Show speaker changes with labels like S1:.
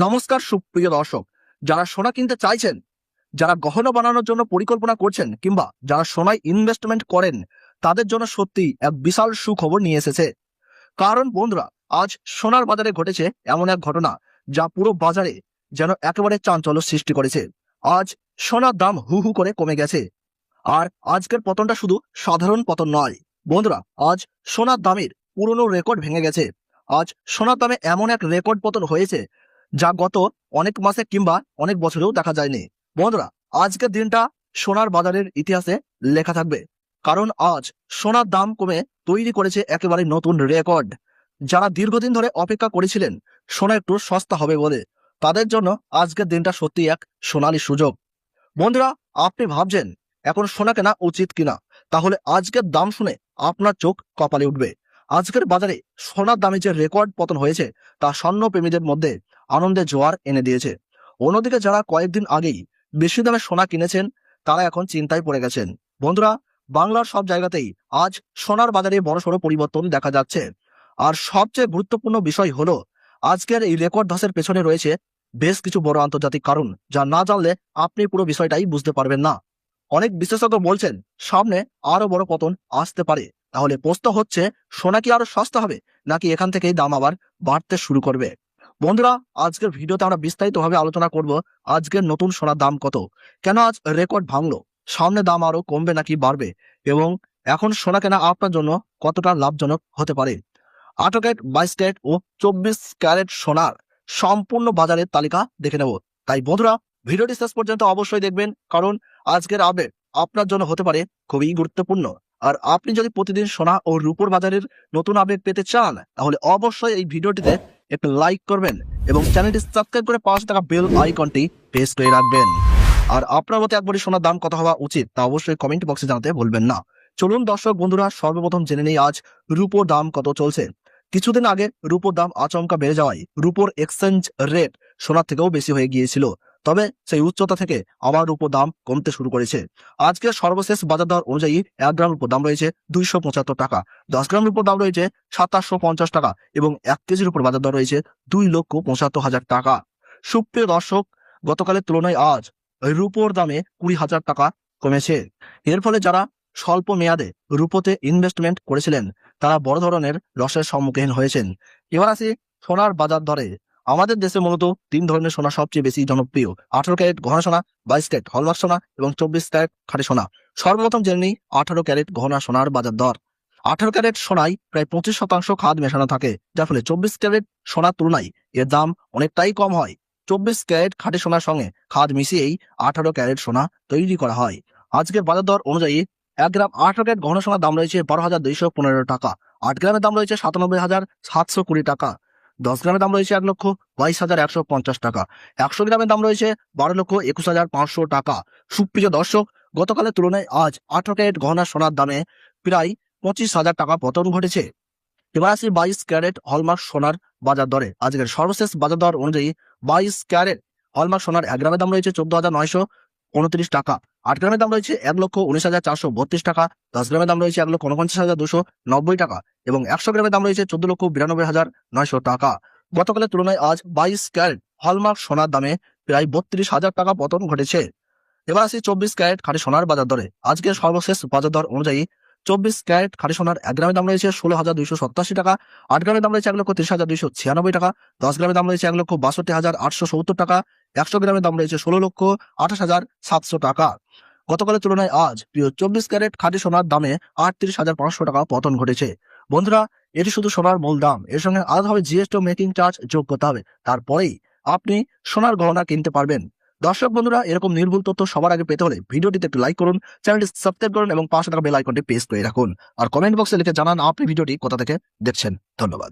S1: নমস্কার সুপ্রিয় দর্শক, যারা সোনা কিনতে চাইছেন, যারা গহনা বানানোর জন্য পরিকল্পনা করছেন কিংবা যারা সোনায় ইনভেস্টমেন্ট করেন, তাদের জন্য সত্যি এক বিশাল সুখবর নিয়ে এসেছে। কারণ বন্ধুরা, আজ সোনার বাজারে ঘটেছে এমন এক ঘটনা যা পুরো বাজারে যেন একেবারে চাঞ্চল্য সৃষ্টি করেছে। আজ সোনার দাম হু হু করে কমে গেছে। আর আজকের পতনটা শুধু সাধারণ পতন নয় বন্ধুরা, আজ সোনার দামের পুরনো রেকর্ড ভেঙে গেছে। আজ সোনার দামে এমন এক রেকর্ড পতন হয়েছে যা গত অনেক মাসে কিংবা অনেক বছরেও দেখা যায়নি। বন্ধুরা, আজকের দিনটা সোনার বাজারের ইতিহাসে লেখা থাকবে, কারণ আজ সোনার দাম কমে তৈরি করেছে একেবারে নতুন রেকর্ড। যারা দীর্ঘদিন ধরে অপেক্ষা করেছিলেন সোনা একটু সস্তা হবে বলে, তাদের জন্য আজকের দিনটা সত্যি এক সোনালী সুযোগ। বন্ধুরা, আপনি ভাবছেন এখন সোনা কেনা উচিত কিনা, তাহলে আজকের দাম শুনে আপনার চোখ কপালে উঠবে। আজকের বাজারে সোনার দামে যে রেকর্ড পতন হয়েছে তা স্বর্ণ প্রেমীদের মধ্যে আনন্দের জোয়ার এনে দিয়েছে। অন্যদিকে যারা কয়েকদিন আগেই বেশি দামে সোনা কিনেছেন, তারা এখন চিন্তায় পড়ে গেছেন। বন্ধুরা, বাংলার সব জায়গাতেই আজ সোনার বাজারে বড়সড় পরিবর্তন দেখা যাচ্ছে। আর সবচেয়ে গুরুত্বপূর্ণ বিষয় হলো, আজকের এই রেকর্ড ধসের পেছনে রয়েছে বেশ কিছু বড় আন্তর্জাতিক কারণ, যা না জানলে আপনি পুরো বিষয়টাই বুঝতে পারবেন না। অনেক বিশেষজ্ঞ বলছেন সামনে আরো বড় পতন আসতে পারে। তাহলে প্রশ্ন হচ্ছে, সোনা কি আরো সস্তা হবে, নাকি এখান থেকেই দাম আবার বাড়তে শুরু করবে? বন্ধুরা, আজকের ভিডিওতে আমরা বিস্তারিতভাবে আলোচনা করব আজকের নতুন সোনার দাম কত, কেন আজ রেকর্ড ভাঙলো, সামনে দাম আরো কমবে নাকি বাড়বে, এবং এখন সোনা কেনা আপনার জন্য কতটা লাভজনক হতে পারে। 18 ক্যারেট, 22 ক্যারেট ও 24 ক্যারেট সোনার সম্পূর্ণ বাজারের তালিকা দেখে নেব। তাই বন্ধুরা, ভিডিওটি শেষ পর্যন্ত অবশ্যই দেখবেন, কারণ আজকের আপডেট আপনার জন্য হতে পারে খুবই গুরুত্বপূর্ণ। আর আপনি যদি প্রতিদিন সোনা ও রূপোর বাজারের নতুন আপডেট পেতে চান, তাহলে অবশ্যই এই ভিডিওটিতে একটু লাইক করবেন এবং চ্যানেলটি সাবস্ক্রাইব করে পাশে থাকা বেল আইকনটি প্রেস করে রাখবেন। আর আপনার মতে একবারই সোনার দাম কত হওয়া উচিত তা অবশ্যই কমেন্ট বক্সে জানাতে ভুলবেন না। চলুন দর্শক বন্ধুরা, সর্বপ্রথম জেনে নেই আজ রূপোর দাম কত চলছে। কিছুদিন আগে রূপোর দাম আচমকা বেড়ে যাওয়ায় রূপোর এক্সচেঞ্জ রেট সোনার থেকেও বেশি হয়ে গিয়েছিল। তবে সেই উচ্চতা থেকে আবার রূপোর দাম কমতে শুরু করেছে। আজকের সর্বশেষ বাজার দর অনুযায়ী 1 গ্রাম রূপোর দাম রয়েছে 275 টাকা, 10 গ্রাম রূপোর দাম রয়েছে 2750 টাকা এবং 1 কেজির উপর বাজার দর রয়েছে 2,75,000 টাকা। সুপ্রিয় দর্শক, গতকালের তুলনায় আজ রূপোর দামে 20,000 টাকা কমেছে। এর ফলে যারা স্বল্প মেয়াদে রূপোতে ইনভেস্টমেন্ট করেছিলেন, তারা বড় ধরনের লসের সম্মুখীন হয়েছেন। এবার আসি সোনার বাজার দরে। আমাদের দেশে মূলত 3 ধরনের সোনা সবচেয়ে বেশি জনপ্রিয়: 18 ক্যারেট গহনা সোনা, 22 ক্যারেট হলমার্ক সোনা এবং 24 ক্যারেট খাঁটি সোনা। সর্বপ্রথম জেনে নিই 18 ক্যারেট গহনা সোনার বাজার দর। 18 ক্যারেট সোনায় প্রায় 25% খাদ মেশানো থাকে, যার ফলে 24 ক্যারেট সোনার তুলনায় এর দাম অনেকটাই কম হয়। 24 ক্যারেট খাঁটি সোনার সঙ্গে খাদ মিশিয়েই 18 ক্যারেট সোনা তৈরি করা হয়। আজকের বাজার দর অনুযায়ী 1 গ্রাম 18 ক্যারেট গহনা সোনার দাম রয়েছে 12,215 টাকা, 8 গ্রামের দাম রয়েছে 97,720 টাকা, 10 গ্রামের দাম রয়েছে 1,22,150 টাকা, 100 গ্রামের দাম রয়েছে 12,21,500 টাকা। সুপ্রিয় দর্শক, গতকালের তুলনায় আজ 18 ক্যারেট গহনা সোনার দামে প্রায় 25,000 টাকা পতন ঘটেছে। এবার আসি 22 ক্যারেট হলমার্ক সোনার বাজার দরে। আজকের সর্বশেষ বাজার দর অনুযায়ী 22 ক্যারেট হলমার্ক সোনার 1 গ্রামের দাম রয়েছে 14,929 টাকা, 8 গ্রামের দাম রয়েছে 1,19,432 টাকা, 10 গ্রামের দাম রয়েছে 1,49,290 টাকা এবং 100 গ্রামের দাম রয়েছে 14,92,900 টাকা। গতকালের তুলনায় আজ 22 ক্যারেট হলমার্ক সোনার দামে প্রায় 32,000 টাকা পতন ঘটেছে। এবার আসি 24 ক্যারেট খাঁটি সোনার বাজার দরে। আজকের সর্বশেষ বাজার দর অনুযায়ী 24 ক্যারেট খাঁটি সোনার 1 গ্রামের দাম রয়েছে 16,287 টাকা, 8 গ্রামের দাম রয়েছে 1,30,296 টাকা, 10 গ্রামের দাম রয়েছে 1,62,870 টাকা, 100 গ্রামের দাম রয়েছে 16,28,700 টাকা। গতকালের তুলনায় আজ প্রিয় 24 ক্যারেট খাঁটি সোনার দামে 38,500 টাকা পতন ঘটেছে। বন্ধুরা, এটি শুধু সোনার মূল দাম, এর সঙ্গে আলাদাভাবে জিএসটি ও মেকিং চার্জ যোগ করতে হবে, তারপরেই আপনি সোনার গহনা কিনতে পারবেন। দর্শক বন্ধুরা, এরকম নির্ভুল তথ্য সবার আগে পেতে হলে ভিডিওটিতে একটু লাইক করুন, চ্যানেলটি সাবস্ক্রাইব করুন এবং পাশে থাকা বেল আইকনটি প্রেস করে রাখুন। আর কমেন্ট বক্সে লিখে জানান আপনি ভিডিওটি কোথা থেকে দেখছেন। ধন্যবাদ।